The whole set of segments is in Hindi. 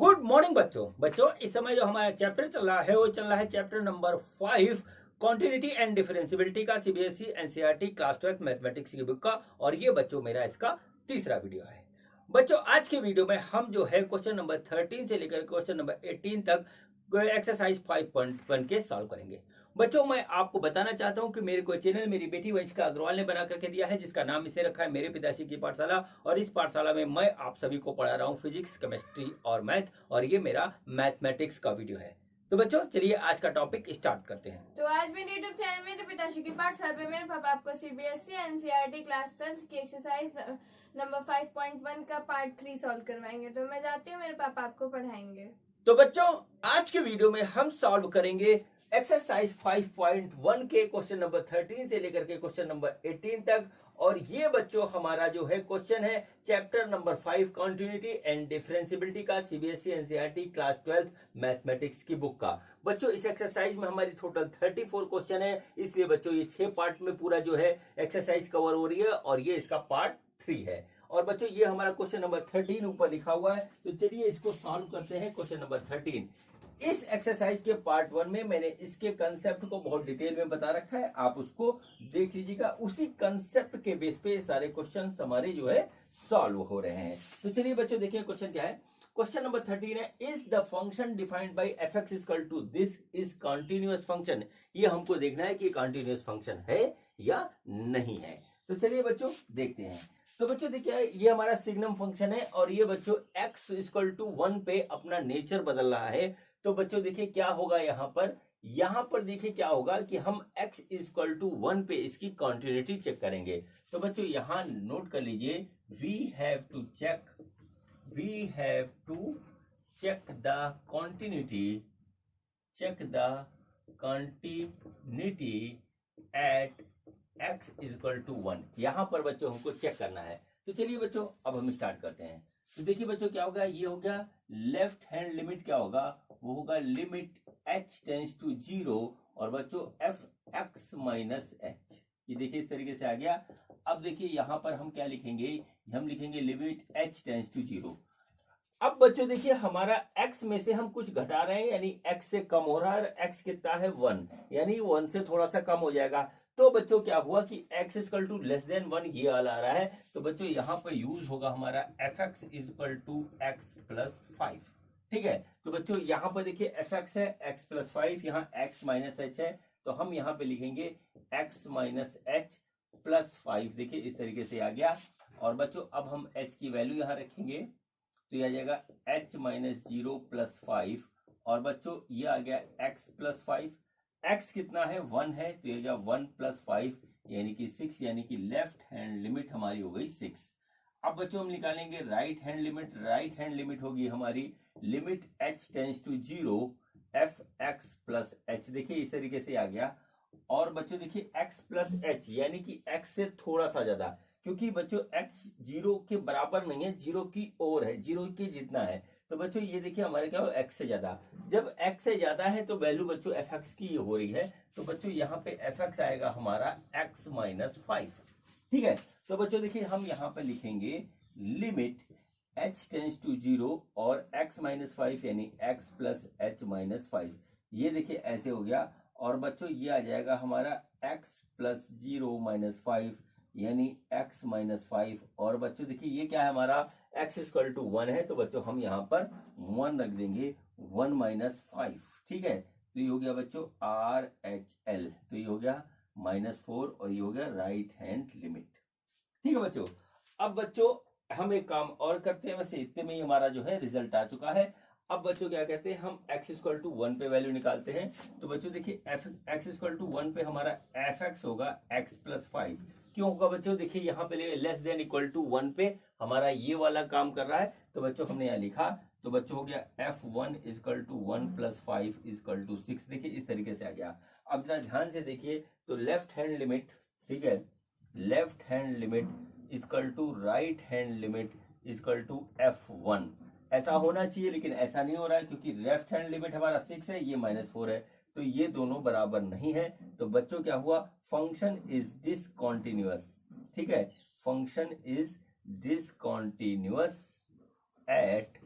गुड मॉर्निंग बच्चों इस समय जो हमारा चैप्टर चल रहा है वो चल रहा है chapter number 5 continuity and differentiability का सीबीएसई एनसीईआरटी क्लास 12 मैथमेटिक्स की बुक का। और ये बच्चों मेरा इसका तीसरा वीडियो है। बच्चों आज के वीडियो में हम जो है क्वेश्चन नंबर 13 से लेकर क्वेश्चन नंबर 18 तक एक्सरसाइज 5.1 के सॉल्व करेंगे। बच्चों मैं आपको बताना चाहता हूं कि मेरे को चैनल मेरी बेटी वंशिका अग्रवाल ने बना करके दिया है, जिसका नाम इसे रखा है मेरे पिताश्री की पाठशाला। और इस पाठशाला में मैं आप सभी को पढ़ा रहा हूं फिजिक्स, केमिस्ट्री और मैथ, और ये मेरा मैथमेटिक्स का वीडियो है। तो बच्चों चलिए आज का टॉपिक स्टार्ट करते हैं। तो आज मेरे यूट्यूब चैनल मेरे पिताश्री की पाठशाला में मेरे पापा आपको सीबीएसई एनसीईआरटी क्लास 12 की एक्सरसाइज नंबर 5.1 का पार्ट 3 सॉल्व करवाएंगे। तो मैं जाती हूँ, मेरे पापा आपको पढ़ाएंगे। तो बच्चों आज के वीडियो में हम सॉल्व करेंगे एक्सरसाइज 5.1 के क्वेश्चन नंबर 13 से लेकर के क्वेश्चन नंबर 18 तक। और ये बच्चों हमारा जो है क्वेश्चन है chapter number 5 continuity and differentiability का सीबीएसई एनसीईआरटी क्लास 12 मैथमेटिक्स की बुक का। बच्चों इस एक्सरसाइज में हमारी टोटल 34 क्वेश्चन है, इसलिए बच्चों ये 6 पार्ट में पूरा जो है एक्सरसाइज कवर हो रही है और ये इसका पार्ट 3 है। और बच्चों ये हमारा क्वेश्चन नंबर 13 ऊपर लिखा हुआ है, तो चलिए इसको सॉल्व करते हैं। क्वेश्चन नंबर 13 इस एक्सरसाइज के पार्ट 1 में मैंने इसके कंसेप्ट को बहुत डिटेल में बता रखा है, आप उसको देख लीजिएगा। उसी कंसेप्ट के बेस पे सारे क्वेश्चन हमारे जो है सॉल्व हो रहे हैं। तो चलिए बच्चों देखिए क्वेश्चन क्या है। क्वेश्चन नंबर 13 है, is the function defined by F X equal to this is continuous function. ये हमको देखना है कि कॉन्टिन्यूअस फंक्शन है या नहीं है। तो चलिए बच्चों देखते हैं। तो बच्चों देखिए ये हमारा सिग्नम फंक्शन है और ये बच्चों x इक्वल टू 1 पे अपना नेचर बदल रहा है। तो बच्चों देखिए क्या होगा यहाँ पर देखिए क्या होगा कि हम x इक्वल टू 1 पे इसकी कॉन्टिन्यूटी चेक करेंगे। तो बच्चों यहाँ नोट कर लीजिए, we have to check the continuity at x equal to 1। यहां पर बच्चों हमको चेक करना है। तो चलिए बच्चों अब हम स्टार्ट करते हैं। तो देखिए बच्चों क्या होगा, ये हो गया लेफ्ट हैंड लिमिट, क्या होगा वो होगा लिमिट h टेंस टू 0 और बच्चों एफ एक्स माइनस एच। ये देखिए इस तरीके से आ गया। अब देखिए यहां पर हम क्या लिखेंगे, हम लिखेंगे लिमिट h टेंस टू 0। अब बच्चों देखिए हमारा x में से हम कुछ घटा रहे हैं, यानी x से कम हो रहा है। x कितना है 1, यानी 1 से थोड़ा सा कम हो जाएगा। तो बच्चों क्या हुआ कि x equal to less than 1 ये वाला आ रहा है। तो बच्चों यहाँ पर यूज होगा हमारा F X equal to X plus 5। ठीक है, तो बच्चों यहाँ पर देखिए एफ एक्स है x प्लस 5, यहाँ x माइनस एच है, तो हम यहाँ पे लिखेंगे x माइनस एच प्लस 5। देखिए इस तरीके से आ गया। और बच्चों अब हम h की वैल्यू यहाँ रखेंगे, तो ये आ जाएगा h माइनस 0 प्लस 5। और बच्चों ये आ गया x प्लस 5, x कितना है 1 है, तो ये गया 1 प्लस 5 यानी कि 6, यानी कि लेफ्ट हैंड लिमिट हमारी हो गई 6। अब बच्चों हम निकालेंगे right hand limit. Right hand limit होगी हमारी limit h tends to 0 F X plus H. देखिए इस तरीके से आ गया। और बच्चों देखिए x प्लस एच यानी कि x से थोड़ा सा ज्यादा, क्योंकि बच्चों x 0 के बराबर नहीं है, 0 की ओर है, 0 के जितना है। तो बच्चों ये देखिए हमारे क्या हो x से ज्यादा। जब x से ज्यादा है तो वैल्यू बच्चों एफ एक्स की ये हो रही है। तो बच्चों यहाँ पे एफ एक्स आएगा हमारा x माइनस 5। ठीक है, तो बच्चों देखिए हम यहाँ पे लिखेंगे लिमिट h टेंस टू 0 और x माइनस 5 यानी x प्लस एच माइनस 5। ये देखिए ऐसे हो गया। और बच्चों ये आ जाएगा हमारा x प्लस 0 माइनस 5 यानी x माइनस 5। और बच्चों देखिए ये क्या है हमारा x इक्वल टू 1 है, तो बच्चों हम यहाँ पर 1 रख देंगे, 1 माइनस 5। ठीक है, तो ये हो गया बच्चों RHL, तो ये हो गया -4 और ये हो गया राइट हैंड लिमिट। ठीक है बच्चों, अब बच्चों हम एक काम और करते हैं। वैसे इतने में ही हमारा जो है रिजल्ट आ चुका है। अब बच्चों क्या कहते हैं, हम x इक्वल टू 1 पे वैल्यू निकालते हैं। तो बच्चों देखिए x इक्वल टू 1 पे हमारा एफ एक्स होगा x प्लस 5। क्यों होगा बच्चों, देखिए यहाँ पे लेस देन इक्वल टू 1 पे हमारा ये वाला काम कर रहा है। तो बच्चों हमने यहाँ लिखा, तो बच्चों हो गया f1 equal to 1 plus 5 equal to 6। देखिए इस तरीके से आ गया। अब जरा ध्यान से देखिए, तो लेफ्ट हैंड लिमिट, ठीक है, left hand limit equal to right hand limit equal to f1। ऐसा होना चाहिए लेकिन ऐसा नहीं हो रहा है, क्योंकि लेफ्ट हैंड लिमिट हमारा 6 है, ये -4 है, तो ये दोनों बराबर नहीं है। तो बच्चों क्या हुआ, फंक्शन इज डिसकंटीन्यूअस। ठीक है, function is discontinuous at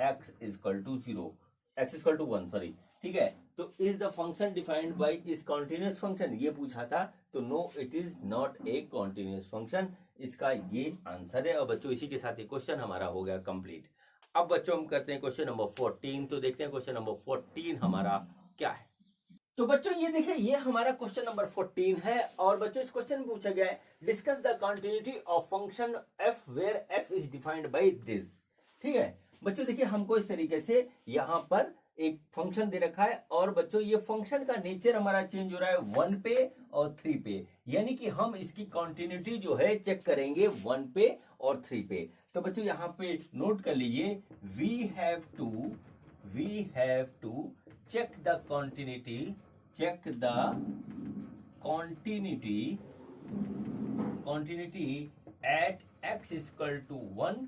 x equal to 0, x equal to 1 sorry, ठीक है। तो is the function defined by is continuous function, ये पूछा था, तो no it is not a continuous function, इसका ये आंसर है। और बच्चों इसी के साथ ये क्वेश्चन हमारा हो गया कंप्लीट। अब बच्चों हम करते हैं क्वेश्चन नंबर 14, तो देखते हैं क्वेश्चन नंबर 14 हमारा क्या है। तो बच्चों ये देखिए, ये हमारा क्वेश्चन नंबर 14 है, और बच्चों इस क्वेश्चन में पूछा गया है discuss the continuity of function f where f is defined by this, ठीक है। बच्चों देखिए, हमको इस तरीके से यहाँ पर एक फंक्शन दे रखा है, और बच्चों ये फंक्शन का नेचर हमारा चेंज हो रहा है 1 पे और 3 पे, यानी कि हम इसकी कंटिन्यूटी जो है चेक करेंगे 1 पे और 3 पे। तो बच्चों यहाँ पे नोट कर लीजिए, we have to check the continuity at x equal to 1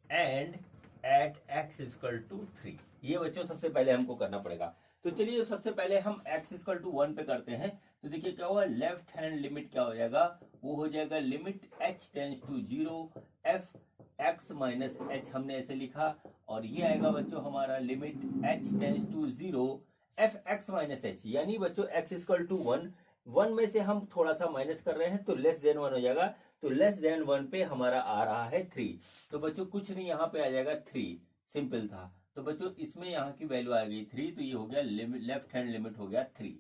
and at x equal to 3। ये बच्चों सबसे पहले हमको करना पड़ेगा। तो चलिए सबसे पहले हम x equal to 1 पे करते हैं। तो देखिए क्या हुआ, लेफ्ट हैंड लिमिट क्या हो जाएगा, वो हो जाएगा limit h tends to 0 f x minus h, हमने ऐसे लिखा, और ये आएगा बच्चों हमारा limit h tends to 0 f x minus h, यानी बच्चों x इक्वल टू 1 में से हम थोड़ा सा माइनस कर रहे हैं तो लेस देन 1 हो जाएगा। तो लेस देन 1 पे हमारा आ रहा है 3, तो बच्चों कुछ नहीं, यहाँ पे आ जाएगा 3, सिंपल था। तो बच्चों इसमें यहाँ की वैल्यू आ गई 3, तो ये हो गया लिमिट, लेफ्ट हैंड लिमिट हो गया 3,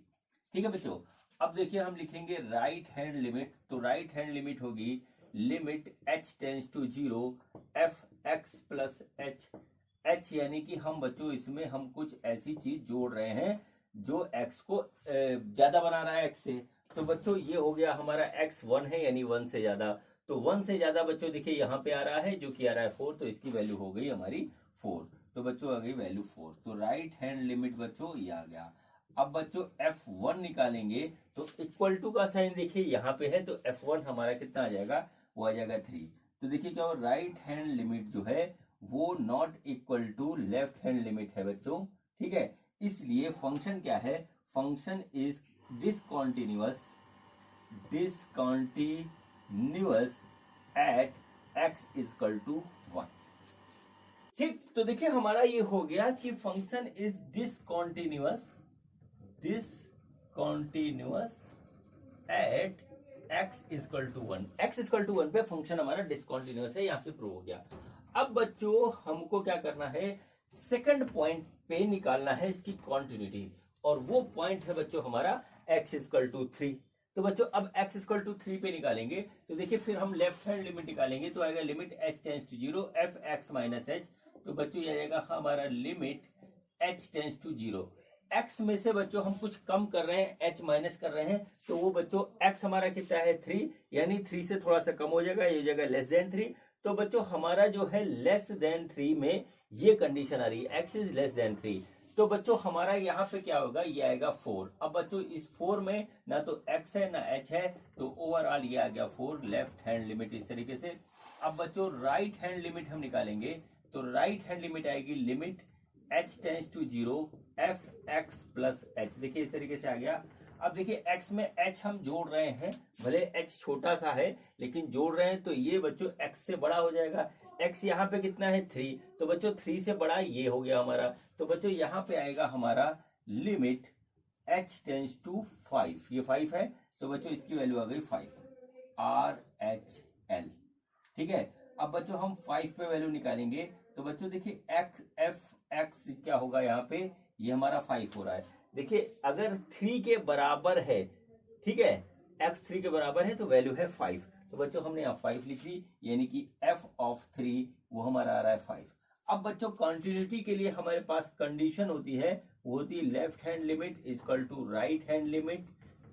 ठीक है बच्चों। अब देखिए हम लिखेंगे राइट हैंड लिमिट, तो राइट हैंड लिमिट होगी limit h tends to 0 f x plus h, यानी कि हम बच्चों इसमें हम कुछ ऐसी चीज जोड़ रहे हैं जो x को ज्यादा बना रहा है x से। तो बच्चों ये हो गया हमारा x 1 है, यानी 1 से ज्यादा, तो 1 से ज्यादा बच्चों देखिए यहाँ पे आ रहा है, जो कि आ रहा है 4, तो इसकी वैल्यू हो गई हमारी 4, तो बच्चों आ गई वैल्यू 4। तो राइट हैंड लिमिट बच्चों ये आ गया। अब बच्चों f1 निकालेंगे, तो इक्वल टू का साइन देखिए यहाँ पे है, तो f1 हमारा कितना आ जाएगा, वो आ जाएगा 3। तो देखिए क्या हो, राइट हैंड लिमिट जो है वो not equal to left hand limit है बच्चों, ठीक है। इसलिए फंक्शन क्या है, function is discontinuous at x equal to 1, ठीक। तो देखिए हमारा ये हो गया कि function is discontinuous at x equal to 1, x equal to 1 पे फंक्शन हमारा डिसकंटिन्यूअस है, यहाँ पे प्रूव हो गया। अब बच्चों हमको क्या करना है, सेकंड पॉइंट पे निकालना है इसकी कंटिन्यूटी, और वो पॉइंट है बच्चों हमारा x इक्वल टू 3। तो बच्चों अब x इक्वल टू 3 पे निकालेंगे, तो देखिए फिर हम लेफ्ट हैंड लिमिट निकालेंगे, तो आएगा limit h tends to 0 f x minus h, तो बच्चों ये आएगा हमारा limit h tends to 0, x में से बच्चों हम कुछ कम कर रहे हैं, h माइनस कर रहे हैं, तो वो बच्चों x हमारा कितना है 3, यानी 3 से थोड़ा सा कम हो जाएगा, ये हो जाएगा लेस देन 3। तो बच्चों हमारा जो है लेस देन 3 में ये कंडीशन आ रही है, x इज लेस देन 3, तो बच्चों हमारा यहाँ पे क्या होगा, ये आएगा 4। अब बच्चों इस 4 में ना तो x है ना h है, तो ओवरऑल ये आ गया 4, लेफ्ट हैंड लिमिट इस तरीके से। अब बच्चों राइट हैंड लिमिट हम निकालेंगे, तो राइट हैंड लिमिट आएगी limit h tends to 0 f x plus h, देखिए इस तरीके से आ गया। अब देखिए x में h हम जोड़ रहे हैं, भले h छोटा सा है लेकिन जोड़ रहे हैं, तो ये बच्चों x से बड़ा हो जाएगा। x यहाँ पे कितना है 3, तो बच्चों 3 से बड़ा ये हो गया हमारा, तो बच्चों यहाँ पे आएगा हमारा लिमिट h टेंड्स टू 5, ये 5 है, तो बच्चों इसकी वैल्यू आ गई 5 RHL, ठीक है। अब बच्चों हम 5 पे वैल्यू निकालेंगे, तो बच्चों देखिए f x क्या होगा, यहाँ पे ये हमारा 5 हो रहा है। देखिए अगर 3 के बराबर है, ठीक है, x 3 के बराबर है तो वैल्यू है 5, तो बच्चों हमने यहाँ 5 लिख ली, यानी कि f ऑफ 3 वो हमारा आ रहा है 5। अब बच्चों कंटिन्यूटी के लिए हमारे पास कंडीशन होती है, वो होती है left hand limit equal to right hand limit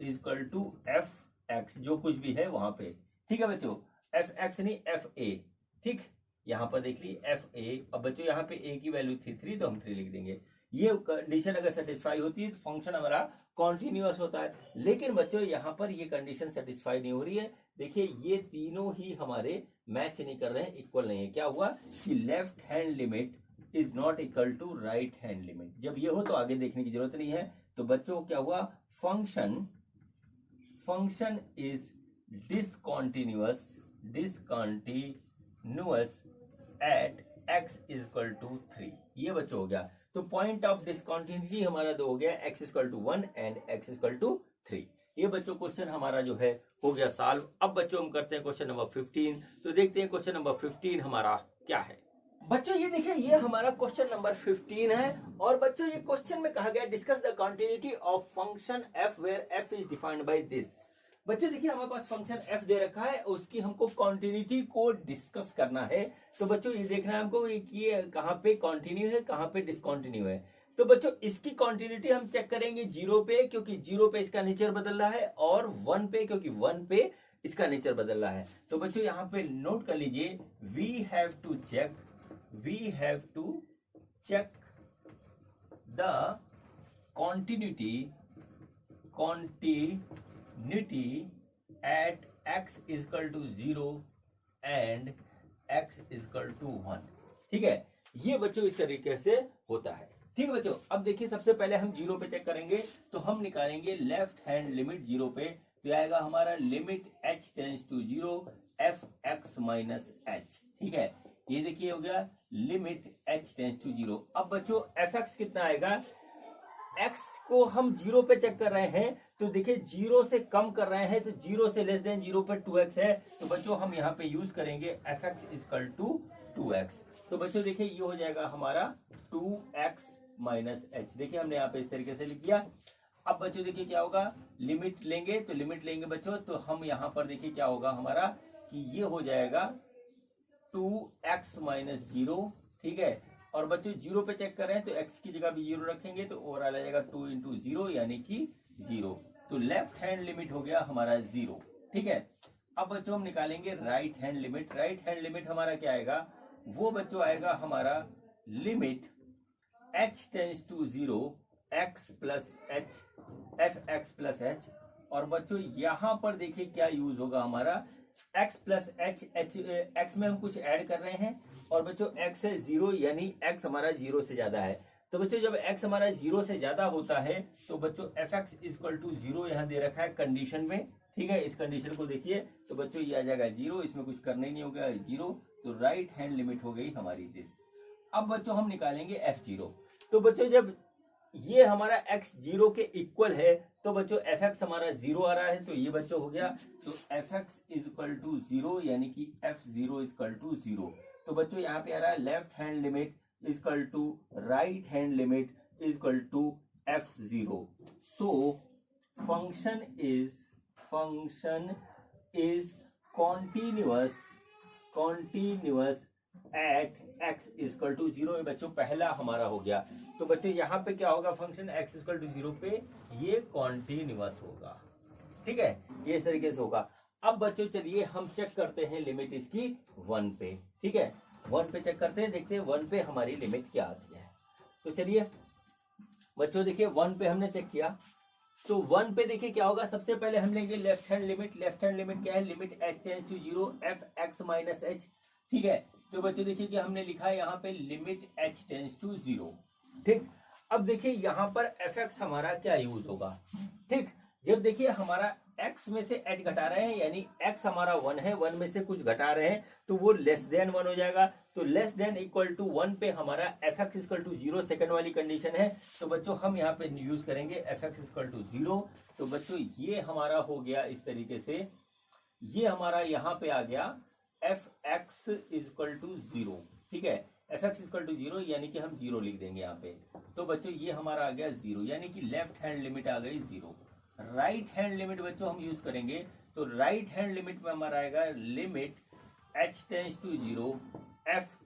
equal to f x, जो कुछ भी है वहां पे, ठीक है बच्चों, f x नहीं f a, ठीक, यहाँ पर देख ली f a। अब बच्चों यहाँ पे a की वैल्यू थी 3, तो हम 3 लिख देंगे। ये कंडीशन अगर सेटिस्फाई होती है तो फंक्शन हमारा कॉन्टिन्यूअस होता है, लेकिन बच्चों यहाँ पर ये कंडीशन सेटिस्फाई नहीं हो रही है। देखिए ये तीनों ही हमारे मैच नहीं कर रहे हैं, इक्वल नहीं है। क्या हुआ कि left hand limit is not equal to right hand limit, जब ये हो तो आगे देखने की जरूरत नहीं है। तो बच्चों क्या हुआ, function is discontinuous at x equal to 3। ये बच्चों हो गया। तो पॉइंट ऑफ डिसकंटिन्यूटी हमारा तो हो गया x equal to 1 and x equal to 3। ये बच्चों क्वेश्चन हमारा जो है हो गया सॉल्व। अब बच्चों हम करते हैं क्वेश्चन नंबर 15। तो देखते हैं क्वेश्चन नंबर 15 हमारा क्या है। बच्चों ये देखिए, ये हमारा क्वेश्चन नंबर 15 है। और बच्चों ये क्वेश्चन में कहा गया discuss the continuity of function f where f is defined by this. बच्चों देखिए, हमारे पास फंक्शन f दे रखा है, उसकी हमको कंटिन्यूटी को डिस्कस करना है। तो बच्चों ये देखना है हमको कि ये कहाँ पे कंटिन्यू है, कहाँ पे डिसकंटिन्यू है। तो बच्चों इसकी कंटिन्यूटी हम चेक करेंगे 0 पे, क्योंकि 0 पे इसका नेचर बदल रहा है, और 1 पे, क्योंकि 1 पे इसका नेचर बदल रहा है। तो बच्चों यहाँ पे नोट कर लीजिए, we have to check the continuity at x equal to 0 and x equal to 1। ठीक है, ये बच्चों इस तरीके से होता है। ठीक है बच्चों, अब देखिए सबसे पहले हम 0 पे चेक करेंगे। तो हम निकालेंगे लेफ्ट हैंड लिमिट 0 पे। तो आएगा हमारा limit h tends to 0 f x minus h। ठीक है, ये देखिए हो गया लिमिट h टेंस टू 0। अब बच्चों f x कितना आएगा, x को हम 0 पे चेक कर रहे हैं। तो देखिए 0 से कम कर रहे हैं, तो 0 से लेस देन 0 पे 2x है। तो बच्चों हम यहाँ पे यूज करेंगे fx इक्वल टू 2x। तो बच्चों देखिए ये हो जाएगा हमारा 2x माइनस h। देखिए हमने यहाँ पे इस तरीके से लिख दिया। अब बच्चों देखिए क्या होगा, लिमिट लेंगे। तो लिमिट लेंगे बच्चों, तो हम यहाँ पर देखिए क्या होगा हमारा कि ये हो जाएगा 2x माइनस 0। ठीक है, और बच्चों 0 पे चेक कर रहे हैं, तो x की जगह भी 0 रखेंगे, तो ओवरऑल आ जाएगा 2 इंटू 0 यानी कि 0। तो लेफ्ट हैंड लिमिट हो गया हमारा 0। ठीक है, अब बच्चों हम निकालेंगे right hand limit. Right hand limit हमारा क्या आएगा, वो बच्चों आएगा हमारा limit h tends to 0 x plus h f x plus h। और बच्चों यहां पर देखिए क्या यूज होगा हमारा, x प्लस h, x में हम कुछ ऐड कर रहे हैं, और बच्चों x है 0 यानी x हमारा 0 से ज्यादा है। तो बच्चों जब x हमारा 0 से ज्यादा होता है, तो बच्चों fx इक्वल टू 0 यहाँ दे रखा है कंडीशन में। ठीक है, इस कंडीशन को देखिए, तो बच्चों ये आ जाएगा 0, इसमें कुछ करना ही नहीं होगा 0। तो राइट हैंड लिमिट हो गई हमारी दिस। अब बच्चों हम निकालेंगे f0। तो बच्चों जब ये हमारा x 0 के इक्वल है, तो बच्चों fx हमारा 0 आ रहा है, तो ये बच्चों हो गया। तो fx इक्वल टू 0 यानी कि f0 इक्वल टू 0। तो बच्चों यहाँ पे आ रहा है left hand limit equal to right hand limit equal to f0। So function is continuous at x equal to 0। ये बच्चों पहला हमारा हो गया। तो बच्चों यहाँ पे क्या होगा, फंक्शन x इक्वल टू 0 पे ये कॉन्टिन्यूअस होगा। ठीक है, ये इस तरीके से होगा। अब बच्चों चलिए हम चेक करते हैं लिमिट इसकी 1 पे। ठीक है, 1 पे चेक करते हैं, देखते हैं 1 पे हमारी लिमिट क्या आती है। तो चलिए बच्चों देखिए 1 पे हमने चेक किया। तो 1 पे देखिए क्या होगा, सबसे पहले हम लेंगे left hand limit. Left hand limit क्या है, limit h tends to 0 f x minus h। ठीक है, तो बच्चों देखिए कि हमने लिखा है यहाँ पे लिमिट h टेंस टू 0। ठीक, अब देखिए यहाँ पर fx हमारा क्या यूज होगा। ठीक, जब देखिए हमारा x में से h घटा रहे हैं, यानी x हमारा 1 है, 1 में से कुछ घटा रहे हैं, तो वो लेस देन 1 हो जाएगा। तो लेस देन इक्वल टू 1 पे हमारा fx इक्वल टू 0 सेकंड वाली कंडीशन है। तो बच्चों हम यहाँ पे यूज करेंगे fx इक्वल टू 0। तो बच्चों ये हमारा हो गया इस तरीके से, ये हमारा यहाँ पे आ गया fx इक्वल टू 0। ठीक है, fx इक्वल टू 0 यानी कि हम 0 लिख देंगे यहाँ पे। तो बच्चों ये हमारा आ गया 0, यानी कि लेफ्ट हैंड लिमिट आ गई 0। राइट हैंड लिमिट बच्चों हम यूज करेंगे। तो राइट हैंड लिमिट में हमारा आएगा limit h tends to 0 f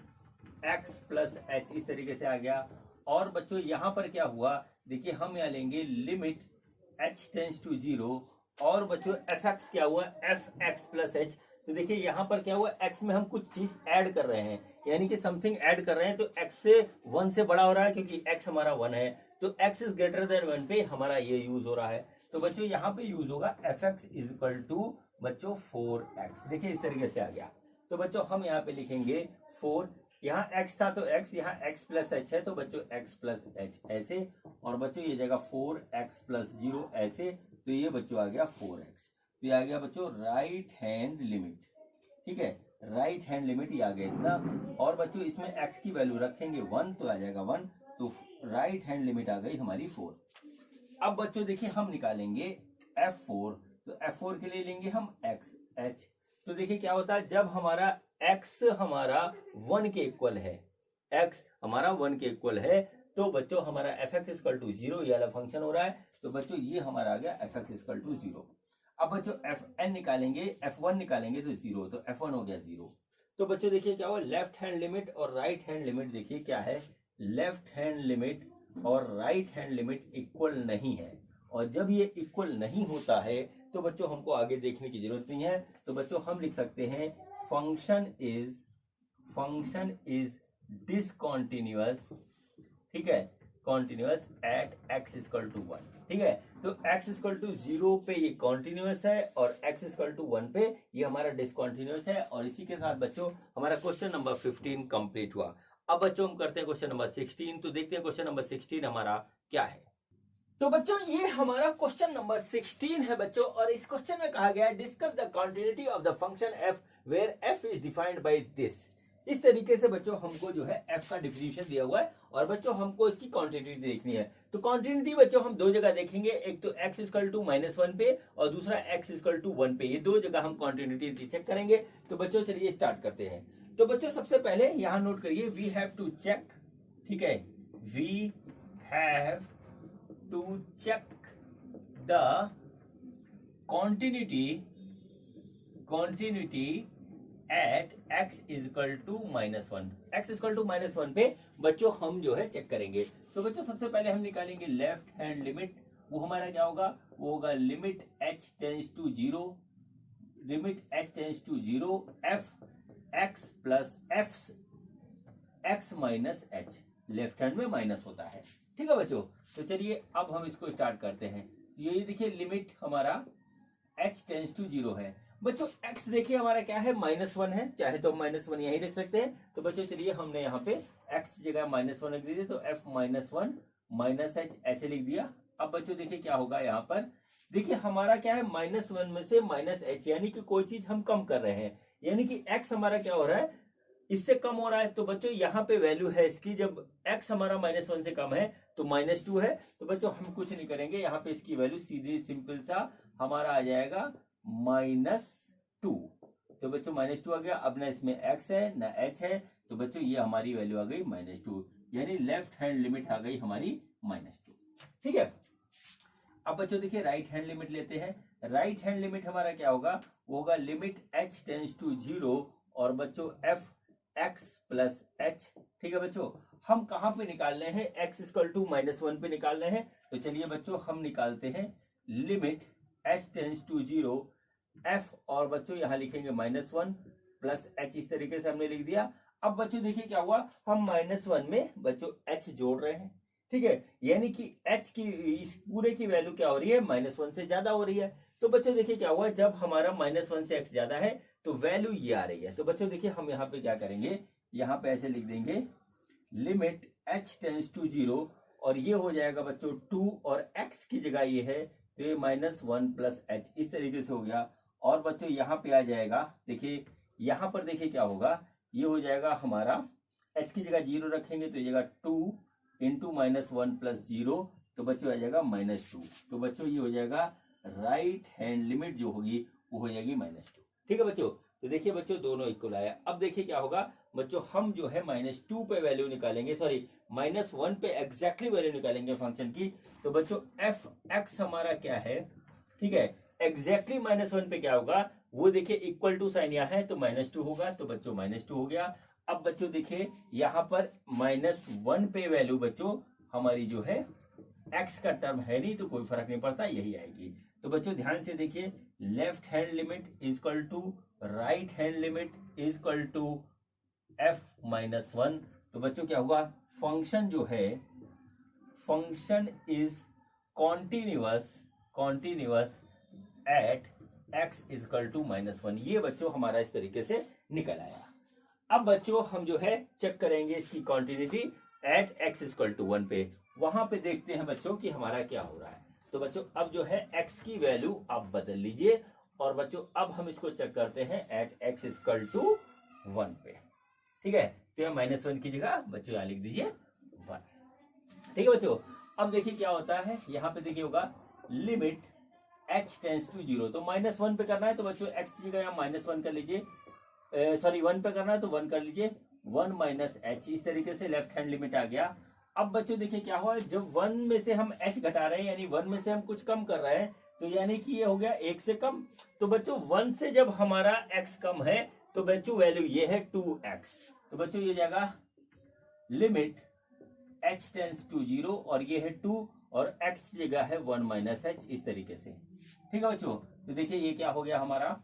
x plus h। इस तरीके से आ गया। और बच्चों यहाँ पर क्या हुआ, देखिए हम यहाँ लेंगे लिमिट h टेंस टू 0, और बच्चों fx क्या हुआ, f x प्लस h। तो देखिए यहाँ पर क्या हुआ, x में हम कुछ चीज ऐड कर रहे हैं, यानी कि समथिंग ऐड कर रहे हैं। तो x से 1 से बड़ा हो रहा है, क्योंकि x हमारा 1 है। तो x इज ग्रेटर देन 1 पे हमारा ये यूज हो रहा है। तो बच्चों यहाँ पे यूज होगा fx इक्वल टू बच्चों 4x। देखिए इस तरीके से आ गया। तो बच्चों हम यहाँ पे लिखेंगे 4, यहाँ x था तो x, यहाँ x प्लस h है, तो बच्चों x प्लस h ऐसे, और बच्चों ये जाएगा 4x प्लस 0 ऐसे। तो ये बच्चों आ गया 4x। तो ये आ गया बच्चों राइट हैंड लिमिट। ठीक है, राइट हैंड लिमिट ये आ गया इतना, और बच्चों इसमें x की वैल्यू रखेंगे 1 तो आ जाएगा 1, तो राइट हैंड लिमिट आ गई हमारी 4। अब बच्चों देखिए हम निकालेंगे f4, तो f4 के लिए लेंगे हम x। तो देखिए क्या होता है, जब हमारा x हमारा 1 के इक्वल है, x हमारा 1 के इक्वल है, तो बच्चों हमारा fx इक्वल टू 0 ये वाला फंक्शन हो रहा है, तो बच्चों ये हमारा आ गया fx इक्वल टू 0। अब बच्चों fn निकालेंगे, f1 निकालेंगे तो 0, तो f1 हो गया 0। तो बच्चों देखिए क्या हुआ, लेफ्ट हैंड लिमिट और राइट हैंड लिमिट देखिए क्या है, लेफ्ट हैंड लिमिट और राइट हैंड लिमिट इक्वल नहीं है, और जब ये इक्वल नहीं होता है तो बच्चों हमको आगे देखने की जरूरत नहीं है। तो बच्चों हम लिख सकते हैं फंक्शन इज डिसकंटिन्यूअस, ठीक है, continuous at x equal to 1, ठीक है। तो x इक्वल टू 0 पे ये कॉन्टिन्यूअस है और x इक्वल टू 1 पे ये हमारा डिसकंटिन्यूअस है। और इसी के साथ बच्चों हमारा क्वेश्चन नंबर 15 कंप्लीट हुआ। अब बच्चों हम करते हैं क्वेश्चन नंबर 16, तो देखते हैं क्वेश्चन नंबर 16 हमारा क्या है। तो बच्चों ये हमारा क्वेश्चन नंबर 16 है बच्चों, और इस क्वेश्चन में कहा गया है discuss the continuity of the function f where f is defined by this. इस तरीके से बच्चों हमको जो है f का डिफिनेशन दिया हुआ है, और बच्चों हमको इसकी कॉन्टिन्यूटी देखनी है। तो कॉन्टिन्यूटी बच्चों हम दो जगह देखेंगे, एक तो x इक्वल टू -1 पे और दूसरा x इक्वल टू 1 पे, ये दो जगह हम कॉन्टिन्यूटी चेक करेंगे। तो बच्चों चलिए स्टार्ट करते हैं। तो बच्चों सबसे पहले यहां नोट करिए, वी हैव टू चेक, ठीक है, we have to check the continuity at x equal to -1, x equal to -1 पे बच्चों हम जो है चेक करेंगे। तो बच्चों सबसे पहले हम निकालेंगे लेफ्ट हैंड लिमिट, वो हमारा क्या होगा, वो होगा limit h tends to 0, limit h tends to 0 f x plus x minus h, left hand में माइनस होता है, ठीक है बच्चों। तो चलिए अब हम इसको स्टार्ट करते हैं। ये देखिए लिमिट हमारा h टेंस टू 0 है बच्चों, x देखिए हमारा क्या है, -1 है, चाहे तो -1 यहीं रख सकते हैं। तो बच्चों चलिए हमने यहाँ पे x जगह -1 रख दिया, तो f -1 माइनस h ऐसे लिख दिया। अब बच्चों देखिए क्या होगा, यहाँ पर देखिए हमारा क्या है, -1 में से -h, यानी कि कोई चीज हम कम कर रहे हैं, यानी कि x हमारा क्या हो रहा है, इससे कम हो रहा है। तो बच्चों यहाँ पे वैल्यू है इसकी, जब x हमारा -1 से कम है तो -2 है, तो बच्चों हम कुछ नहीं करेंगे, यहाँ पे इसकी वैल्यू सीधी सिंपल सा हमारा आ जाएगा -2। तो बच्चों -2 आ गया। अब ना इसमें x है ना h है, तो बच्चों ये हमारी वैल्यू आ गई -2, यानी लेफ्ट हैंड लिमिट आ गई हमारी -2, ठीक है। अब बच्चों देखिए राइट हैंड लिमिट लेते हैं। राइट हैंड लिमिट हमारा क्या होगा, वो होगा लिमिट h टेंस टू 0 और बच्चों f x प्लस h, ठीक है बच्चों। हम कहां पे निकाल रहे हैं, x इक्वल टू -1 पे निकाल रहे हैं। तो चलिए बच्चों हम निकालते हैं limit h tends to 0 f, और बच्चों यहां लिखेंगे -1 प्लस h, इस तरीके से हमने लिख दिया। अब बच्चों देखिए क्या हुआ, हम -1 में बच्चों h जोड़ रहे हैं, ठीक है, यानी कि h की इस पूरे की वैल्यू क्या हो रही है, -1 से ज्यादा हो रही है। तो बच्चों देखिए क्या हुआ, जब हमारा -1 से x ज्यादा है तो वैल्यू ये आ रही है। तो बच्चों देखिए हम यहाँ पे क्या करेंगे, यहाँ पे ऐसे लिख देंगे लिमिट h टेंस टू 0, और ये हो जाएगा बच्चों 2, और x की जगह ये है तो ये -1 प्लस h, इस तरीके से हो गया। और बच्चों यहाँ पे आ जाएगा, देखिए यहाँ पर देखिए क्या होगा, ये हो जाएगा हमारा h की जगह 0 रखेंगे तो ये जाएगा 2 इंटू -1 प्लस 0, तो बच्चों आ जाएगा -2। तो बच्चों ये हो जाएगा राइट हैंड लिमिट जो होगी वो हो जाएगी -2, ठीक है बच्चों। तो देखिए बच्चों दोनों इक्वल आया। अब देखिए क्या होगा बच्चों, हम जो है -2 पे वैल्यू निकालेंगे, सॉरी -1 पे एग्जैक्टली वैल्यू निकालेंगे फंक्शन की। तो बच्चों एफ एक्स हमारा क्या है, ठीक है, एग्जैक्टली -1 पे क्या होगा, वो देखिए इक्वल टू साइन यहाँ है तो -2 होगा, तो बच्चों -2 हो गया। अब बच्चों देखिए यहाँ पर -1 पे वैल्यू बच्चों हमारी जो है x का टर्म है नहीं, तो कोई फर्क नहीं पड़ता, यही आएगी। तो बच्चों ध्यान से देखिए, left hand limit equal to right hand limit equal to f -1। तो बच्चों क्या हुआ, फंक्शन जो है, function is continuous at x equal to -1। ये बच्चों हमारा इस तरीके से निकल आया। अब बच्चों हम जो है चेक करेंगे इसकी continuity at x equal to 1 पे, वहां पे देखते हैं बच्चों कि हमारा क्या हो रहा है। तो बच्चों अब जो है x की वैल्यू आप बदल लीजिए, और बच्चों अब हम इसको चेक करते हैं एट x इक्वल टू 1 पे। ठीक है, तो यहाँ -1 की जगह बच्चों यहाँ लिख दीजिए 1। ठीक है बच्चों, अब देखिए क्या होता है, यहाँ पे देखिए होगा लिमिट h टेंस टू 0। तो -1 पे करना है तो बच्चों x की जगह यहाँ -1 कर लीजिए, सॉरी 1 पे करना है तो 1 कर लीजिए, 1 - h। इस तरीके से लेफ्ट हैंड लिमिट आ गया। अब बच्चों देखिए क्या हुआ, जब 1 में से हम h घटा रहे हैं, यानी 1 में से हम कुछ कम कर रहे हैं, तो यानी कि ये हो गया 1 से कम। तो बच्चों 1 से जब हमारा x कम है तो बच्चों वैल्यू ये है 2x। तो बच्चों ये जाएगा लिमिट h टेंस टू 0 और ये है 2 और x जगह है 1 - h, इस तरीके से। ठीक है बच्चों, तो देखिए ये क्या हो गया हमारा,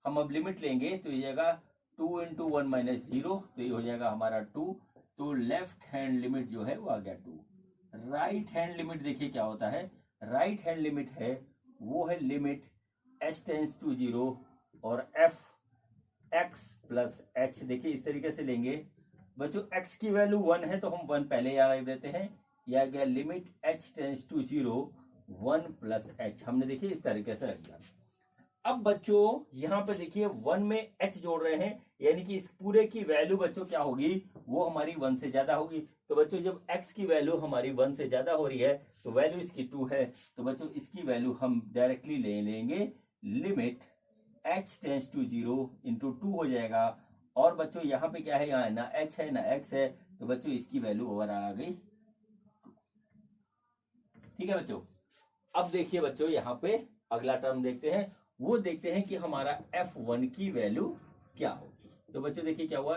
हम अब लिमिट लेंगे तो ये जाएगा 2 × 1 - 0, तो ये हो जाएगा हमारा 2। तो लेफ्ट हैंड लिमिट जो है वो आ गया 2। राइट हैंड लिमिट देखिए क्या होता है, राइट हैंड लिमिट है वो है लिमिट h टेंस टू 0 और f x प्लस h। देखिए इस तरीके से लेंगे बच्चों, x की वैल्यू 1 है तो हम 1 पहले यहाँ रख देते हैं, यह गया limit h tends to 0 1 plus h, हमने देखिए इस तरीके से रख दिया। अब बच्चों यहाँ पे देखिए 1 में h जोड़ रहे हैं, यानी कि इस पूरे की वैल्यू बच्चों क्या होगी, वो हमारी 1 से ज्यादा होगी। तो बच्चों जब x की वैल्यू हमारी 1 से ज्यादा हो रही है तो वैल्यू इसकी 2 है, तो बच्चों इसकी वैल्यू हम डायरेक्टली ले लेंगे, लिमिट h टेंस टू 0 × 2 हो जाएगा। और बच्चों यहाँ पे क्या है, यहाँ ना h है ना x है, तो बच्चों इसकी वैल्यू ओवर आ गई। ठीक है बच्चों, अब देखिए बच्चों यहाँ पे अगला टर्म देखते हैं, वो देखते हैं कि हमारा f1 की वैल्यू क्या होगी। तो बच्चों देखिए क्या हुआ,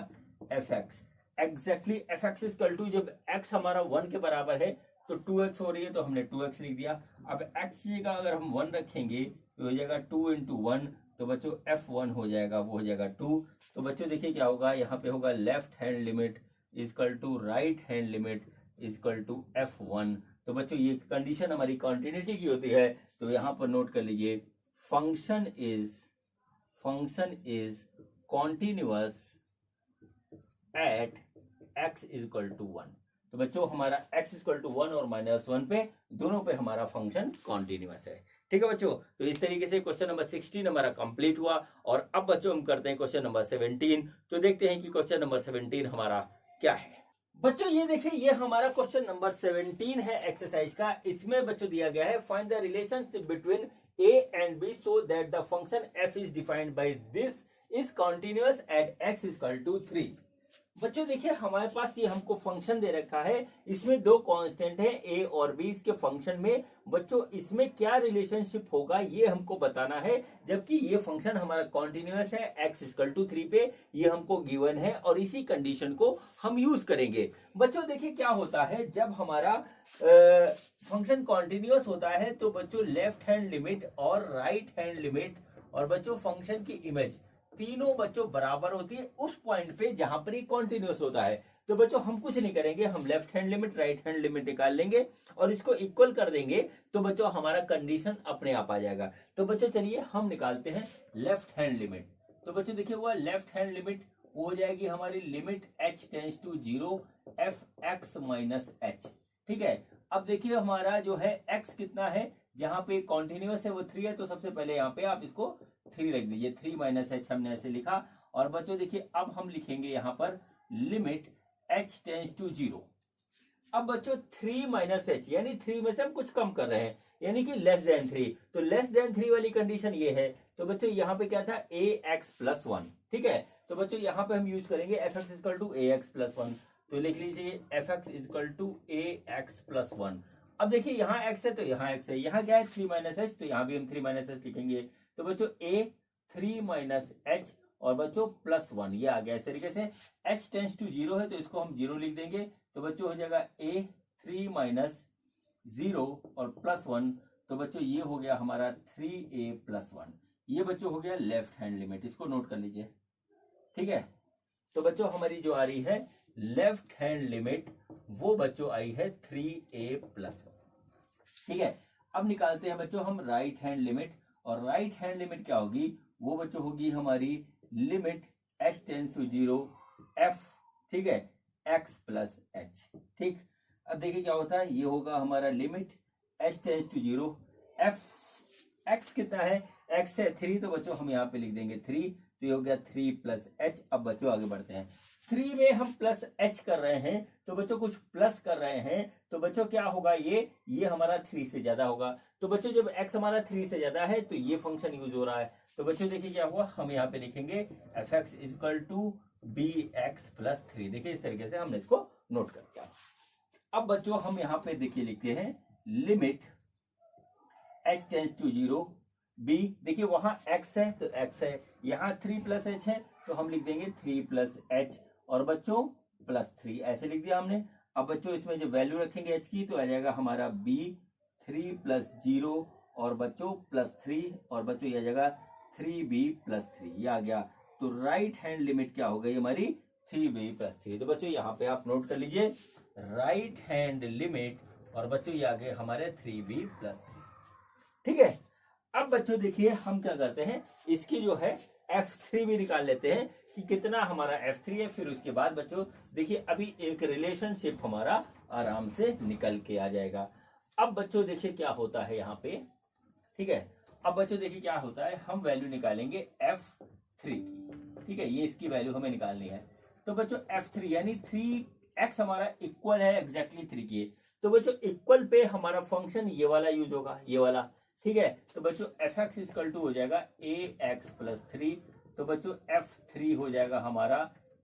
fx exactly fx equal to, जब x हमारा 1 के बराबर है तो 2x हो रही है तो हमने 2x लिख दिया। अब x की जगह अगर हम 1 रखेंगे तो हो जाएगा 2 × 1, तो बच्चों f1 हो जाएगा, वो हो जाएगा 2। तो बच्चों देखिए क्या होगा, यहाँ पे होगा left hand limit equal to right hand limit equal to f1। तो बच्चों ये कंडीशन हमारी कॉन्टिन्यूटी की होती है, तो यहाँ पर नोट कर लीजिए, function is continuous at x equal to 1। तो बच्चों हमारा x इक्वल टू 1 और -1 पे दोनों पे हमारा फंक्शन कॉन्टिन्यूअस है। ठीक है बच्चों, तो इस तरीके से क्वेश्चन नंबर 16 हमारा कंप्लीट हुआ। और अब बच्चों हम करते हैं क्वेश्चन नंबर 17। तो देखते हैं कि क्वेश्चन नंबर 17 हमारा क्या है। बच्चों ये देखिए, ये हमारा क्वेश्चन नंबर 17 है एक्सरसाइज का। इसमें बच्चों दिया गया है, find the relationship between a and b so that the function f is defined by this is continuous at x equal to 3। बच्चों देखिए हमारे पास ये हमको फंक्शन दे रखा है, इसमें दो कांस्टेंट है a और b। इसके फंक्शन में बच्चों इसमें क्या रिलेशनशिप होगा ये हमको बताना है, जबकि ये फंक्शन हमारा कॉन्टिन्यूअस है x इक्वल टू 3 पे, ये हमको गिवन है और इसी कंडीशन को हम यूज करेंगे। बच्चों देखिए क्या होता है, जब हमारा फंक्शन कॉन्टिन्यूअस होता है तो बच्चों लेफ्ट हैंड लिमिट और राइट हैंड लिमिट और बच्चों फंक्शन की इमेज तीनों बच्चों बराबर होती है उस पॉइंट पे जहां पर ये कॉन्टिन्यूअस होता है। तो बच्चों हम कुछ नहीं करेंगे, हम left hand limit right hand limit निकाल लेंगे और इसको इक्वल कर देंगे, तो बच्चों हमारा कंडीशन अपने आप आ जाएगा। तो बच्चों चलिए हम निकालते हैं लेफ्ट हैंड लिमिट। तो बच्चों देखिए हुआ लेफ्ट हैंड लिमिट वो हो जाएगी हमारी limit h tends to 0 fx minus h। ठीक है, अब देखिए हमारा जो है x कितना है, जहां पे कॉन्टिन्यूअस है वो 3 है, तो सबसे पहले यहाँ पे आप इसको 3 रख दीजिए, 3 माइनस h हमने ऐसे लिखा। और बच्चों देखिए अब हम लिखेंगे यहाँ पर लिमिट h टेंस टू 0। अब बच्चों 3 माइनस h यानी 3 में से हम कुछ कम कर रहे हैं, यानी कि लेस देन 3। तो लेस देन 3 वाली कंडीशन ये है, तो बच्चों यहाँ पे क्या था ax प्लस 1। ठीक है, तो बच्चों यहाँ पे हम यूज करेंगे fx equal to ax plus 1। तो लिख लीजिए fx equal to ax plus 1। अब देखिए यहाँ x है तो यहाँ x है, यहाँ क्या है 3 माइनस h, तो यहाँ भी हम 3 माइनस h लिखेंगे। तो बच्चों a 3 माइनस h और बच्चों प्लस 1 ये आ गया। इस तरीके से h टेंस टू 0 है तो इसको हम 0 लिख देंगे, तो बच्चों हो जाएगा a 3 माइनस 0 और प्लस 1। तो बच्चों ये हो गया हमारा 3a प्लस 1। ये बच्चों हो गया लेफ्ट हैंड लिमिट, इसको नोट कर लीजिए। ठीक है, तो बच्चों हमारी जो आ रही है लेफ्ट हैंड लिमिट वो बच्चों आई है 3a प्लस 1। ठीक है, अब निकालते हैं बच्चों हम राइट हैंड लिमिट, और राइट हैंड लिमिट क्या होगी, वो बच्चों होगी हमारी limit h tends to 0 f, ठीक है, x प्लस h। ठीक, अब देखिए क्या होता है, ये होगा हमारा limit h tends to 0 f, x कितना है, x है 3, तो बच्चों हम यहाँ पे लिख देंगे 3, तो ये हो गया 3 प्लस एच। अब बच्चों आगे बढ़ते हैं, 3 में हम प्लस एच कर रहे हैं तो बच्चों कुछ प्लस कर रहे हैं तो बच्चों क्या होगा, ये हमारा 3 से ज्यादा होगा। तो बच्चों जब x हमारा 3 से ज्यादा है तो ये फंक्शन यूज हो रहा है। तो बच्चों देखिए क्या हुआ, हम यहाँ पे लिखेंगे f x is equal to b x plus 3। देखिए इस तरीके से हमने इसको नोट कर दिया। अब बच्चों हम यहाँ पे देखिए लिखते हैं limit h tends to 0 b। देखिए वहां x है तो x है, यहाँ 3 प्लस एच है तो हम लिख देंगे 3 प्लस एच और बच्चों प्लस 3, ऐसे लिख दिया हमने। अब बच्चों इसमें जो वैल्यू रखेंगे h की तो आ जाएगा हमारा b 3 प्लस 0 और बच्चों प्लस 3 और बच्चों यह जगह 3b प्लस 3, ये आ गया। तो राइट हैंड लिमिट क्या हो गई हमारी 3b प्लस 3। तो बच्चों यहाँ पे आप नोट कर लीजिए राइट हैंड लिमिट और बच्चों ये आ गए हमारे 3b प्लस 3। ठीक है, अब बच्चों देखिए हम क्या करते हैं, इसकी जो है f3 भी निकाल लेते हैं कि कितना हमारा f3 है। फिर उसके बाद बच्चों देखिए अभी एक रिलेशनशिप हमारा आराम से निकल के आ जाएगा। अब बच्चों देखिए क्या होता है यहाँ पे, ठीक है। अब बच्चों देखिए क्या होता है, हम वैल्यू निकालेंगे f3 की, ठीक है, ये इसकी वैल्यू हमें निकालनी है। तो बच्चों f3 यानी 3x हमारा इक्वल है एग्जैक्टली 3 की। तो बच्चों इक्वल पे हमारा फंक्शन ये वाला यूज होगा, ये वाला, ठीक है। तो बच्चों एफ एक्स इक्वल टू हो जाएगा ए एक्स प्लस 3। तो बच्चों f3 हो जाएगा हमारा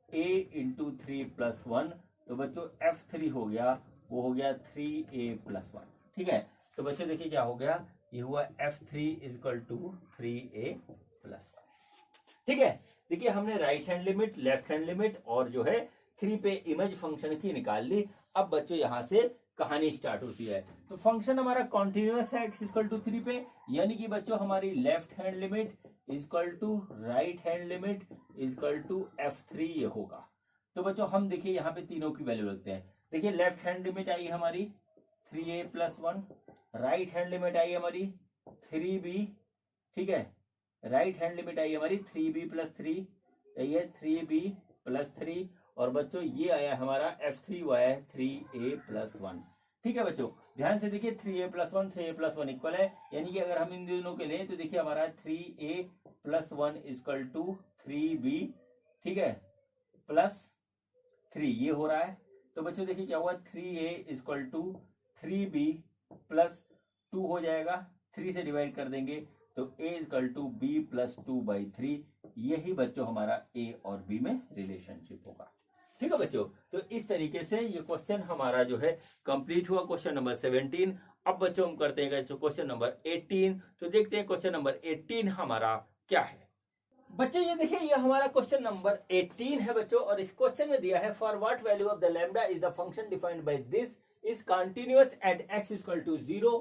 a इंटू 3 प्लस 1। तो बच्चों f3 हो गया, वो हो गया 3a प्लस 1, ठीक है। तो बच्चों देखिए क्या हो गया, ये हुआ f3 इक्वल टू 3a प्लस 1, ठीक है। देखिए हमने right hand limit, left hand limit और जो है 3 पे इमेज फंक्शन की निकाल ली। अब बच्चों यहां से कहानी स्टार्ट होती है। तो फंक्शन हमारा कॉन्टिन्यूअस है x इक्वल टू 3 पे, यानी कि बच्चों हमारी left hand limit equal to right hand limit equal to f3 ये होगा। तो बच्चों हम देखिए यहाँ पे तीनों की वैल्यू रखते हैं। देखिए लेफ्ट हैंड लिमिट आई हमारी 3a प्लस 1, राइट हैंड लिमिट आई हमारी 3b, ठीक है, राइट हैंड लिमिट आई हमारी 3b प्लस 3, यही है 3b प्लस 3 और बच्चों ये आया हमारा f3 वो आया 3a प्लस 1, ठीक है। बच्चों ध्यान से देखिए 3a प्लस 1 3a प्लस 1 इक्वल है, यानी कि अगर हम इन दोनों के लें तो देखिए हमारा 3a प्लस 1 इक्वल टू 3b, ठीक है, प्लस 3 ये हो रहा है। तो बच्चों देखिए क्या हुआ 3a equal to 3b plus 2 हो जाएगा, 3 से डिवाइड कर देंगे तो a equal to b plus 2/3। यही बच्चों हमारा a और b में रिलेशनशिप होगा, ठीक है बच्चों। तो इस तरीके से ये क्वेश्चन हमारा जो है कंप्लीट हुआ, क्वेश्चन नंबर 17। अब बच्चों हम करते हैं क्वेश्चन नंबर 18। तो देखते हैं क्वेश्चन नंबर 18 हमारा क्या है। बच्चों ये देखिए ये हमारा क्वेश्चन नंबर 18 है बच्चों, और इस क्वेश्चन में दिया है for what value of the lambda is the function defined by this is continuous at x equal to 0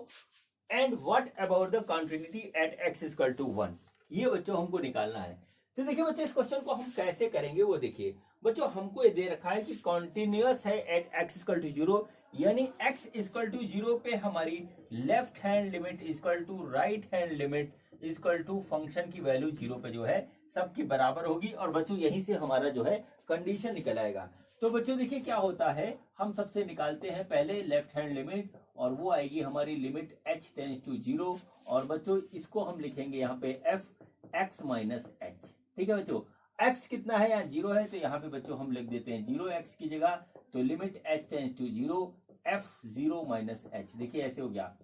and what about the continuity at x equal to 1। ये बच्चों हमको निकालना है। तो देखिए बच्चों इस क्वेश्चन को हम कैसे करेंगे वो देखिए। बच्चों हमको ये दे रखा है कि कॉन्टिन्यूअस है एट x इक्वल टू 0, यानी x इक्वल टू 0 पे हमारी left hand limit equal to right hand limit equal to function की वैल्यू 0 पे जो है सबकी बराबर होगी, और बच्चों यहीं से हमारा जो है कंडीशन निकल आएगा। तो बच्चों देखिए क्या होता है, हम सबसे निकालते हैं पहले लेफ्ट हैंड लिमिट, और वो आएगी हमारी लिमिट h टेंस टू 0, और बच्चों इसको हम लिखेंगे यहाँ पे f x माइनस h, ठीक है बच्चों। x कितना है, यहाँ 0 है, तो यहाँ पे बच्चों हम लिख देते हैं 0x की जगह, तो limit h tends to 0 f 0 minus h। देखिए ऐसे हो गया।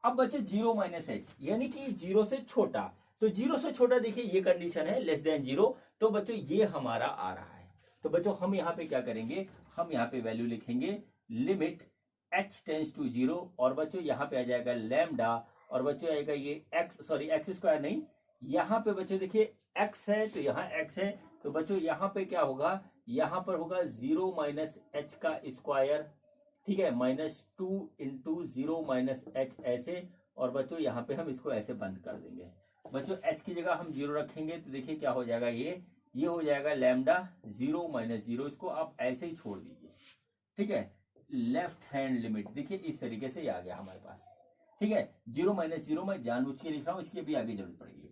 अब बच्चों 0 माइनस h यानी कि 0 से छोटा, तो 0 से छोटा देखिए ये कंडीशन है लेस देन 0, तो बच्चों ये हमारा आ रहा है। तो बच्चों हम यहाँ पे क्या करेंगे, हम यहाँ पे वैल्यू लिखेंगे लिमिट h टेंस टू 0, और बच्चों यहाँ पे आ जाएगा लैम्डा, और बच्चों आएगा ये x स्क्वायर नहीं, यहाँ पे बच्चों देखिए x है तो यहाँ x है, तो बच्चों यहाँ पे क्या होगा, यहाँ पर होगा 0 माइनस h का स्क्वायर, ठीक है, -2 इंटू 0 माइनस h ऐसे, और बच्चों यहाँ पे हम इसको ऐसे बंद कर देंगे। बच्चों h की जगह हम 0 रखेंगे तो देखिए क्या हो जाएगा, ये हो जाएगा लैम्डा 0 माइनस 0, इसको आप ऐसे ही छोड़ दीजिए, ठीक है। लेफ्ट हैंड लिमिट देखिए इस तरीके से आ गया हमारे पास, ठीक है। 0 माइनस 0 मैं जानबूझ के लिख रहा हूँ, इसकी अभी आगे जरूरत पड़ेगी।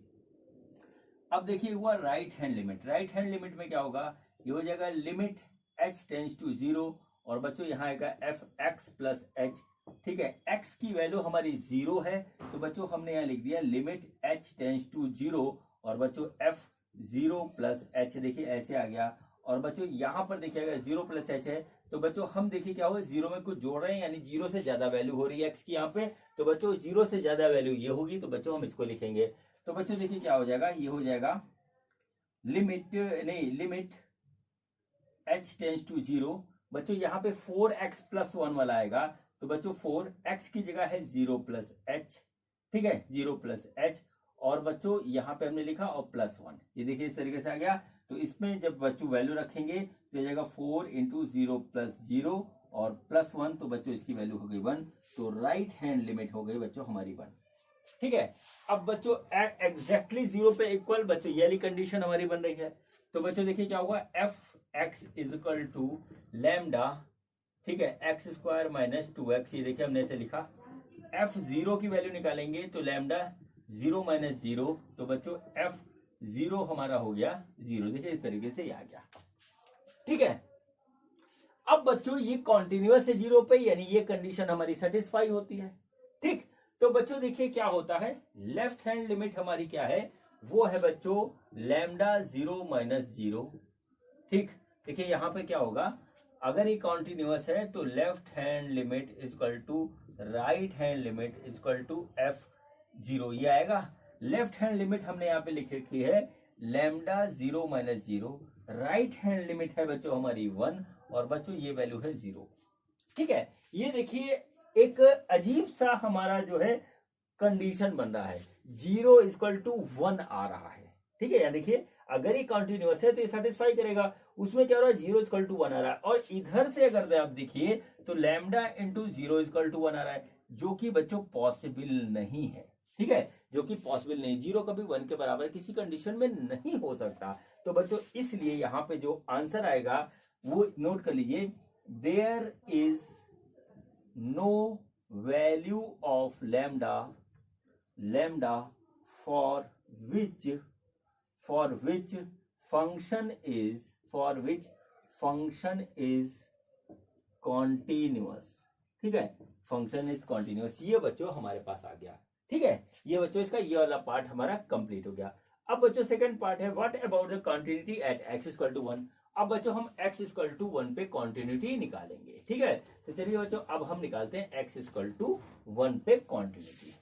अब देखिए हुआ right hand limit, right hand limit में क्या होगा, ये हो जाएगा लिमिट h टेंस टू 0, और बच्चों यहाँ आएगा f x प्लस h, ठीक है। x की वैल्यू हमारी 0 है, तो बच्चों हमने यहाँ लिख दिया लिमिट h टेंस टू 0, और बच्चों f 0 प्लस एच, देखिए ऐसे आ गया। और बच्चों यहाँ पर देखिएगा 0 प्लस एच है, तो बच्चों हम देखिए क्या हुआ, 0 में कुछ जोड़ रहे हैं, यानी 0 से ज्यादा वैल्यू हो रही है एक्स की यहाँ पे, तो बच्चों 0 से ज्यादा वैल्यू ये होगी, तो बच्चों हम इसको लिखेंगे। तो बच्चों देखिए क्या हो जाएगा, ये हो जाएगा लिमिट h टेंस टू 0। बच्चों यहाँ पे 4x प्लस 1 वाला आएगा, तो बच्चों 4x की जगह है 0 प्लस एच, ठीक है, 0 प्लस एच। और बच्चों यहाँ पे हमने लिखा और प्लस 1, ये देखिए इस तरीके से आ गया। तो इसमें जब बच्चों वैल्यू रखेंगे तो जाएगा 4 इंटू 0 प्लस 0 और प्लस 1, तो बच्चों इसकी वैल्यू हो गई 1। तो राइट हैंड लिमिट हो गई बच्चों हमारी 1, ठीक है। अब बच्चों एग्जैक्टली 0 पे इक्वल बच्चों ये वाली कंडीशन हमारी बन रही है। तो बच्चों देखिए क्या होगा, f x is equal to lambda, ठीक है, एक्स स्क्वायर माइनस 2x, ये देखिए हमने ऐसे लिखा। एफ 0 की वैल्यू निकालेंगे तो लैम्डा 0 माइनस 0, तो बच्चों एफ 0 हमारा हो गया 0, देखिए इस तरीके से आ गया, ठीक है। अब बच्चों ये कॉन्टिन्यूअस है 0 पे, यानी ये कंडीशन हमारी सेटिस्फाई होती है, ठीक। तो बच्चों देखिए क्या होता है, लेफ्ट हैंड लिमिट हमारी क्या है, वो है बच्चों लैम्डा 0 माइनस 0, ठीक। देखिए यहां पे क्या होगा, अगर ये कॉन्टिन्यूअस है तो left hand limit equal to right hand limit equal to f 0, ये आएगा। लेफ्ट हैंड लिमिट हमने यहाँ पे लिख रखी है lambda 0 minus 0, right hand limit है बच्चों हमारी 1, और बच्चों ये वैल्यू है 0, ठीक है। ये देखिए एक अजीब सा हमारा जो है कंडीशन बन रहा है, 0 इक्वल टू 1 आ रहा है, ठीक है। यहाँ देखिए अगर ये कंटिन्यूअस है तो ये सेटिस्फाई करेगा, उसमें क्या हो रहा है 0 इक्वल टू 1 आ रहा है, और इधर से अगर आप देखिए तो लैम्डा इंटू 0 इक्वल टू 1 आ रहा है, जो कि बच्चों पॉसिबल नहीं है, ठीक है, जो कि पॉसिबल नहीं, 0 कभी 1 के बराबर किसी कंडीशन में नहीं हो सकता। तो बच्चों इसलिए यहाँ पे जो आंसर आएगा वो नोट कर लीजिए, there is no value of lambda for which function is continuous, ठीक है, फंक्शन इज कॉन्टिन्यूअस, ये बच्चों हमारे पास आ गया, ठीक है। ये बच्चों इसका ये वाला पार्ट हमारा कंप्लीट हो गया। अब बच्चों सेकंड पार्ट है, what about the continuity at x equal to 1। अब बच्चों हम x इक्वल टू 1 पे कॉन्टिन्यूटी निकालेंगे, ठीक है। तो चलिए बच्चों अब हम निकालते हैं x इक्वल टू 1 पे कॉन्टिन्यूटी।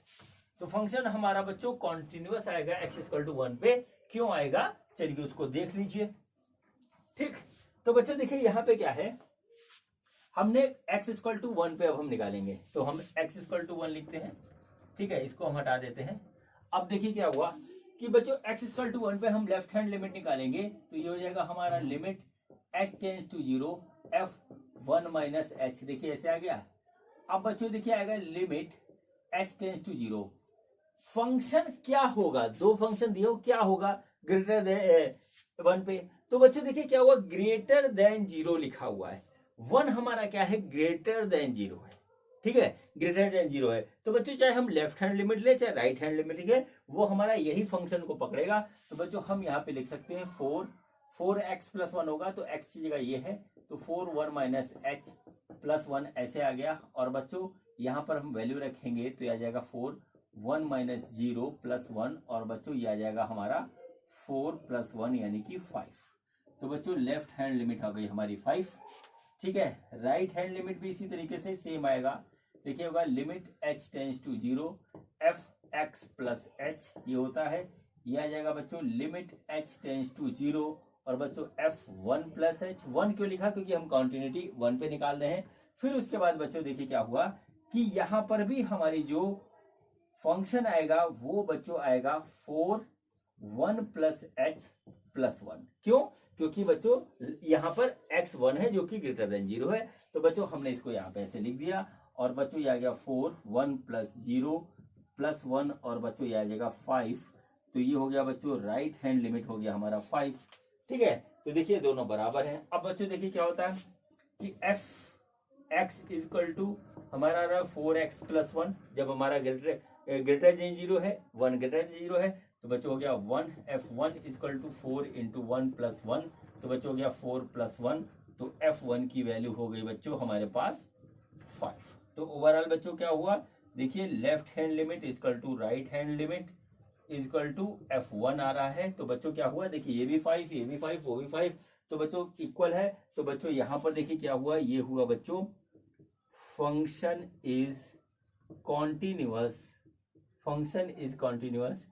तो फंक्शन हमारा बच्चों कॉन्टिन्यूअस आएगा x इक्वल टू 1 पे, क्यों आएगा चलिए उसको देख लीजिए, ठीक। तो बच्चों देखिए यहाँ पे क्या है, हमने x इक्वल टू 1 पे अब हम निकालेंगे, तो हम x इक्वल टू 1 लिखते हैं, ठीक है, इसको हम हटा देते हैं। अब देखिए क्या हुआ कि बच्चों x इक्वल टू 1 पे हम लेफ्ट हैंड लिमिट निकालेंगे, तो ये हो जाएगा हमारा limit h tends to 0 f 1 minus h, देखिए ऐसे आ गया। अब बच्चों देखिए आएगा limit h tends to 0, function क्या होगा, दो फंक्शन दिए हो, क्या होगा ग्रेटर देन 1 पे, तो बच्चों देखिए क्या हुआ, ग्रेटर देन 0 लिखा हुआ है, 1 हमारा क्या है ग्रेटर देन 0 है, ठीक है, ग्रेटर देन 0 है। तो बच्चों चाहे हम लेफ्ट हैंड लिमिट ले चाहे राइट हैंड लिमिट ले, वो हमारा यही फंक्शन को पकड़ेगा। तो बच्चों हम यहाँ पे लिख सकते हैं 4x प्लस 1 होगा, तो x की जगह ये है, तो 4 1 माइनस h प्लस 1 ऐसे आ गया। और बच्चों यहाँ पर हम वैल्यू रखेंगे तो आ जाएगा 4 1 माइनस 0 प्लस 1, और बच्चों ये आ जाएगा हमारा 4 प्लस 1 यानी कि 5। तो बच्चों लेफ्ट हैंड लिमिट आ गई हमारी 5, ठीक है। राइट हैंड लिमिट भी इसी तरीके से सेम आएगा, देखिए होगा limit h tends to 0 f x plus h, ये होता है, ये आ जाएगा बच्चों लिमिट h टेंस टू 0, और बच्चों f 1 प्लस h, 1 क्यों लिखा, क्योंकि हम कॉन्टिन्यूटी 1 पे निकाल रहे हैं। फिर उसके बाद बच्चों देखिए क्या हुआ कि यहाँ पर भी हमारी जो फंक्शन आएगा वो बच्चों आएगा 4 1 प्लस h प्लस 1, क्यों, क्योंकि बच्चों यहाँ पर x 1 है जो कि ग्रेटर देन 0 है, तो बच्चों हमने इसको यहाँ पे ऐसे लिख दिया। और बच्चों ये आ गया 4 1 प्लस 0 प्लस 1, और बच्चों ये आ जाएगा 5, तो ये हो गया बच्चों राइट हैंड लिमिट हो गया हमारा 5, ठीक है। तो देखिए दोनों बराबर हैं। अब बच्चों देखिए क्या होता है कि f x इक्वल टू हमारा रहा 4x प्लस 1, जब हमारा ग्रेटर देन 0 है, 1 ग्रेटर देन 0 है, तो बच्चों हो गया 1 f1 equal to 4 into 1 plus 1, तो बच्चों हो गया 4 प्लस 1, तो f1 की वैल्यू हो गई बच्चों हमारे पास 5। तो ओवरऑल बच्चों क्या हुआ, देखिए left hand limit equal to right hand limit, equal to F1 आ रहा है। तो बच्चों क्या हुआ, देखिए ये भी 5, ये भी 5, वो भी 5, तो बच्चों इक्वल है। तो बच्चों यहां पर देखिए क्या हुआ, ये हुआ बच्चों function is continuous, function is continuous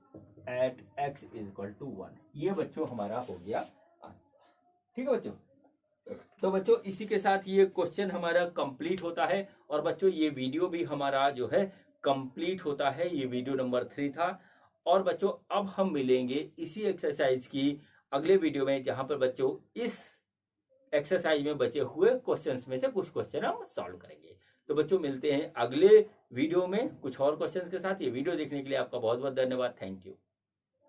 at x equal to 1। ये बच्चों हमारा हो गया आंसर। ठीक है बच्चों, तो बच्चों इसी के साथ ये क्वेश्चन हमारा कंप्लीट होता है और बच्चों ये वीडियो भी हमारा जो है कंप्लीट होता है। ये वीडियो नंबर 3 था। और बच्चों अब हम मिलेंगे इसी एक्सरसाइज की अगले वीडियो में, जहां पर बच्चों इस एक्सरसाइज में बचे हुए क्वेश्चंस में से कुछ क्वेश्चन हम सॉल्व करेंगे। तो बच्चों मिलते हैं अगले वीडियो में कुछ और क्वेश्चंस के साथ। ये वीडियो देखने के लिए आपका बहुत बहुत धन्यवाद। Thank you.